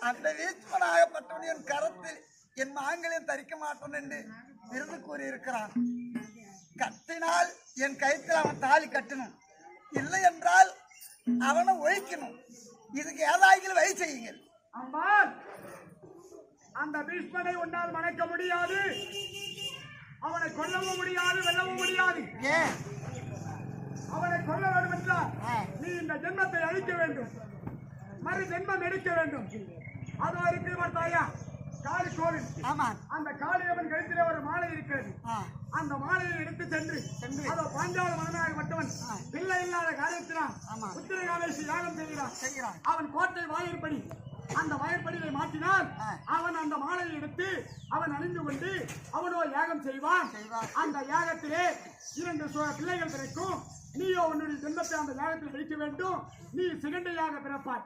அந்த வீச்சுமனாகப்பட்டவன் என் கரத்தில் என் மாங்களையும் தரிக்க மாட்டேன் என்று விருது கூறியிருக்கிறான். கட்டினால் என் கயிற்றில் அவன் தாலி கட்டணும், இல்லை என்றால் அவனை ஒழிக்கணும். இதுக்கு ஏதாகிலும் வழி செய்யுங்கள். அம்மா, அந்த பீஷ்மனை உன்னால் மணக்க முடியாது, அவனை கொல்லவும் முடியாது, வெல்லவும் முடியாது. ஏன் அவனை கொல்ல வேண்டும் என்றால் நீ இந்த ஜென்மத்தை அழிக்க வேண்டும், மறு ஜென்மம் எடுக்க வேண்டும். அது வரைக்கும் பார்த்தாயா காளி கோவில். ஆமா, அந்த காளியம்மன் கழுத்திலே ஒரு மாலை இருக்கிறது. அந்த மாலையை எடுத்து சென்று அதோ பாஞ்சால மன்னனாக மற்றவன் பிள்ளை இல்லாத காரியத்தினால் உத்திரகாமேசி யாகம் செய்கிறான். அவன் கோட்டை வாயிற்படி அந்த வாயிற்படியை மாற்றினால் அவன் அந்த மாலையை எடுத்து அவன் அணிந்து கொண்டு அவனோ யாகம் செய்வான். அந்த யாகத்திலே 2 பிள்ளைகள் பிறக்கும். நீயோ உன்னுடைய ஜென்மத்தை அந்த யாகத்தில் வைக்க வேண்டும். நீ சிகண்டையாக பிறப்பாய்.